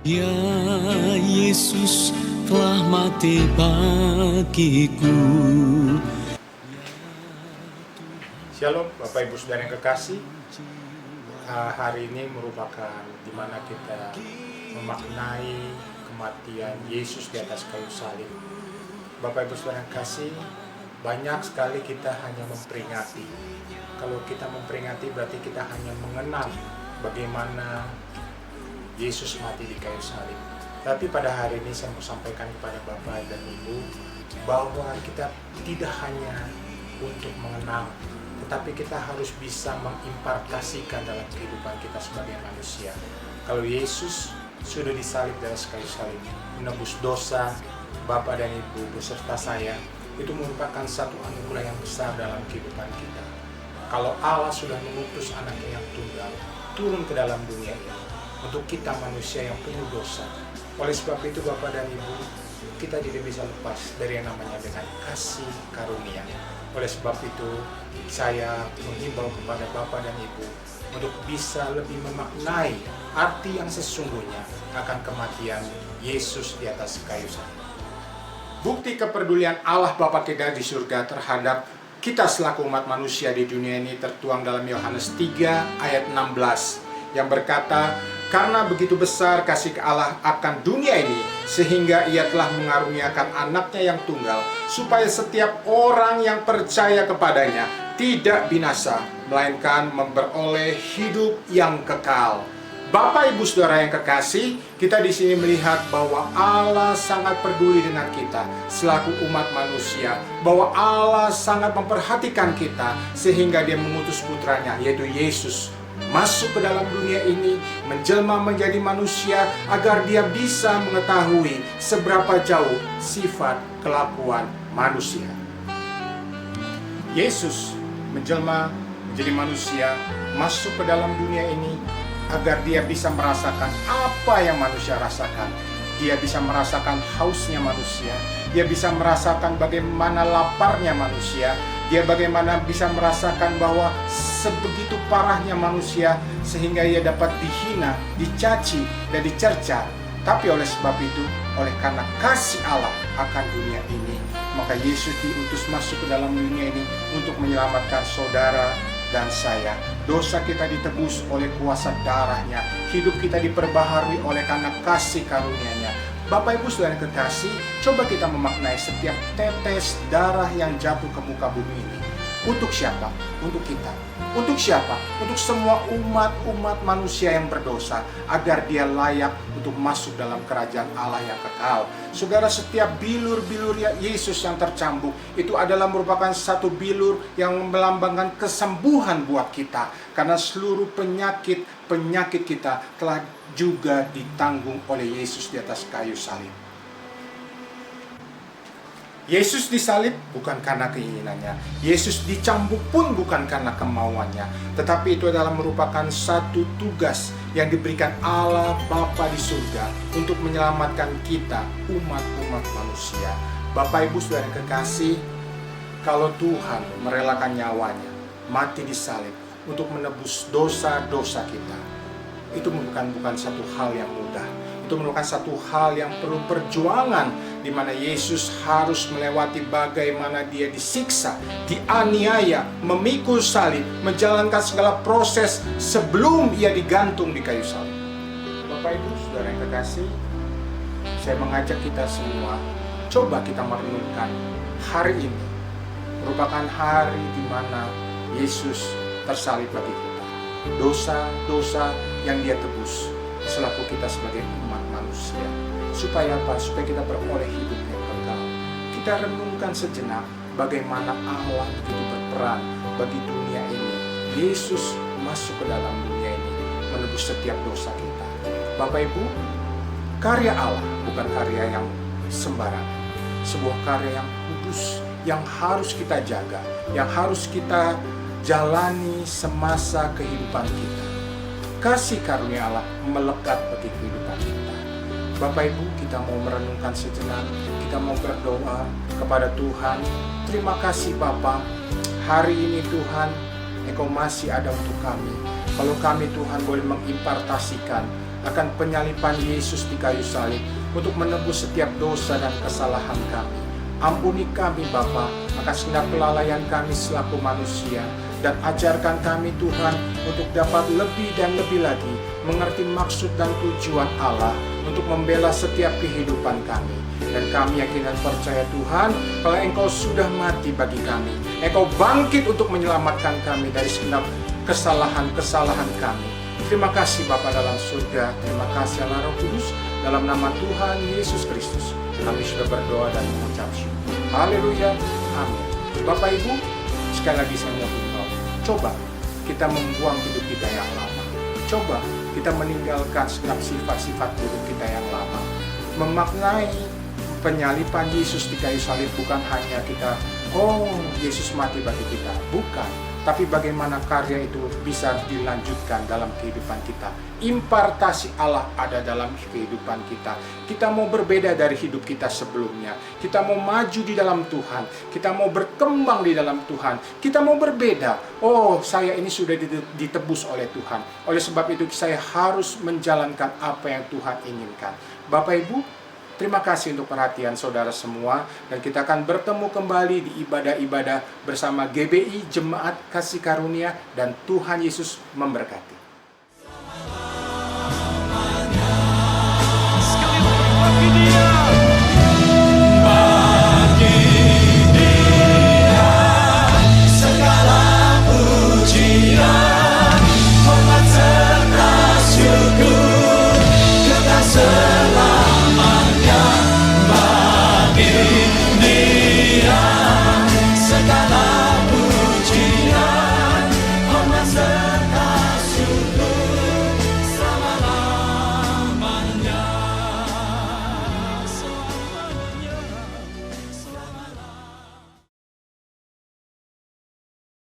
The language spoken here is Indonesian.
Ya Yesus telah mati bagiku. Shalom Bapak Ibu Saudara yang kekasih. Hari ini merupakan dimana kita memaknai kematian Yesus di atas kayu salib. Bapak Ibu Saudara yang kekasih, banyak sekali kita hanya memperingati. Kalau kita memperingati berarti kita hanya mengenang bagaimana Yesus mati di kayu salib. Tapi pada hari ini saya mau sampaikan kepada Bapak dan Ibu bahwa kita tidak hanya untuk mengenang, tetapi kita harus bisa mengimpartasikan dalam kehidupan kita sebagai manusia. Kalau Yesus sudah disalib di atas kayu salib, menebus dosa Bapak dan Ibu beserta saya, itu merupakan satu anugerah yang besar dalam kehidupan kita. Kalau Allah sudah mengutus anaknya yang tunggal turun ke dalam dunia ini untuk kita manusia yang penuh dosa. Oleh sebab itu Bapak dan Ibu, kita tidak bisa lepas dari yang namanya dengan kasih karunia. Oleh sebab itu, saya menghimbau kepada Bapak dan Ibu untuk bisa lebih memaknai arti yang sesungguhnya akan kematian Yesus di atas kayu salib. Bukti kepedulian Allah Bapa kita di surga terhadap kita selaku umat manusia di dunia ini tertuang dalam Yohanes 3 ayat 16 yang berkata, "Karena begitu besar kasih Allah akan dunia ini, sehingga ia telah mengaruniakan anaknya yang tunggal, supaya setiap orang yang percaya kepadanya tidak binasa, melainkan memperoleh hidup yang kekal." Bapak Ibu Saudara yang kekasih, kita di sini melihat bahwa Allah sangat peduli dengan kita selaku umat manusia, bahwa Allah sangat memperhatikan kita sehingga Dia mengutus putranya yaitu Yesus masuk ke dalam dunia ini, menjelma menjadi manusia agar Dia bisa mengetahui seberapa jauh sifat kelakuan manusia. Yesus menjelma menjadi manusia, masuk ke dalam dunia ini agar Dia bisa merasakan apa yang manusia rasakan. Dia bisa merasakan hausnya manusia, Dia bisa merasakan bagaimana laparnya manusia, Dia bagaimana bisa merasakan bahwa sebegitu parahnya manusia sehingga Ia dapat dihina, dicaci, dan dicerca. Tapi oleh sebab itu, oleh karena kasih Allah akan dunia ini, maka Yesus diutus masuk ke dalam dunia ini untuk menyelamatkan saudara dan saya. Dosa kita ditebus oleh kuasa darahnya, hidup kita diperbaharui oleh karena kasih karunia-Nya. Bapak Ibu Saudara yang kekasih, coba kita memaknai setiap tetes darah yang jatuh ke muka bumi ini. Untuk siapa? Untuk kita. Untuk siapa? Untuk semua umat manusia yang berdosa, agar dia layak untuk masuk dalam kerajaan Allah yang kekal. Saudara, setiap bilur-bilur Yesus yang tercambuk itu adalah merupakan satu bilur yang melambangkan kesembuhan buat kita, karena seluruh penyakit kita telah juga ditanggung oleh Yesus di atas kayu salib. Yesus disalib bukan karena keinginannya, Yesus dicambuk pun bukan karena kemauannya, tetapi itu adalah merupakan satu tugas yang diberikan Allah Bapa di surga untuk menyelamatkan kita, umat manusia. Bapak Ibu Saudara yang kekasih, kalau Tuhan merelakan nyawanya mati disalib untuk menebus dosa-dosa kita, itu bukan satu hal yang mudah. Itu merupakan satu hal yang perlu perjuangan, di mana Yesus harus melewati bagaimana Dia disiksa, dianiaya, memikul salib, menjalankan segala proses sebelum Ia digantung di kayu salib. Bapak Ibu Saudara yang kekasih, saya mengajak kita semua, coba kita merenungkan hari ini merupakan hari di mana Yesus tersalib bagi kita. Dosa-dosa yang Dia tebus selaku kita sebagai umat manusia. Supaya apa? Supaya kita beroleh hidup yang kekal. Kita renungkan sejenak bagaimana Allah begitu berperan bagi dunia ini. Yesus masuk ke dalam dunia ini menebus setiap dosa kita. Bapak Ibu, karya Allah bukan karya yang sembarangan. Sebuah karya yang kudus, yang harus kita jaga, yang harus kita jalani semasa kehidupan kita. Kasih karunia Allah melekat bagi kehidupan kita. Bapak Ibu, kita mau merenungkan sejenak, kita mau berdoa kepada Tuhan. Terima kasih Bapa, hari ini Tuhan, Engkau masih ada untuk kami. Kalau kami Tuhan boleh mengimpartasikan akan penyaliban Yesus di kayu salib untuk menebus setiap dosa dan kesalahan kami. Ampuni kami Bapa akan segala kelalaian kami selaku manusia, dan ajarkan kami Tuhan untuk dapat lebih dan lebih lagi mengerti maksud dan tujuan Allah untuk membela setiap kehidupan kami. Dan kami yakin dan percaya Tuhan, kalau Engkau sudah mati bagi kami, Engkau bangkit untuk menyelamatkan kami dari segala kesalahan-kesalahan kami. Terima kasih Bapa dalam surga, terima kasih Allah Roh Kudus, dalam nama Tuhan Yesus Kristus kami sudah berdoa dan mengucap syukur. Haleluya, amin. Bapak Ibu, sekali lagi saya mau berdoa. Coba kita membuang hidup kita yang lama. Coba kita meninggalkan segala sifat-sifat buruk kita yang lama. Memaknai penyaliban Yesus di kayu salib bukan hanya kita, oh Yesus mati bagi kita, bukan. Tapi bagaimana karya itu bisa dilanjutkan dalam kehidupan kita. Impartasi Allah ada dalam kehidupan kita. Kita mau berbeda dari hidup kita sebelumnya. Kita mau maju di dalam Tuhan. Kita mau berkembang di dalam Tuhan. Kita mau berbeda. Oh, saya ini sudah ditebus oleh Tuhan. Oleh sebab itu saya harus menjalankan apa yang Tuhan inginkan. Bapak Ibu, terima kasih untuk perhatian saudara semua, dan kita akan bertemu kembali di ibadah-ibadah bersama GBI Jemaat Kasih Karunia, dan Tuhan Yesus memberkati.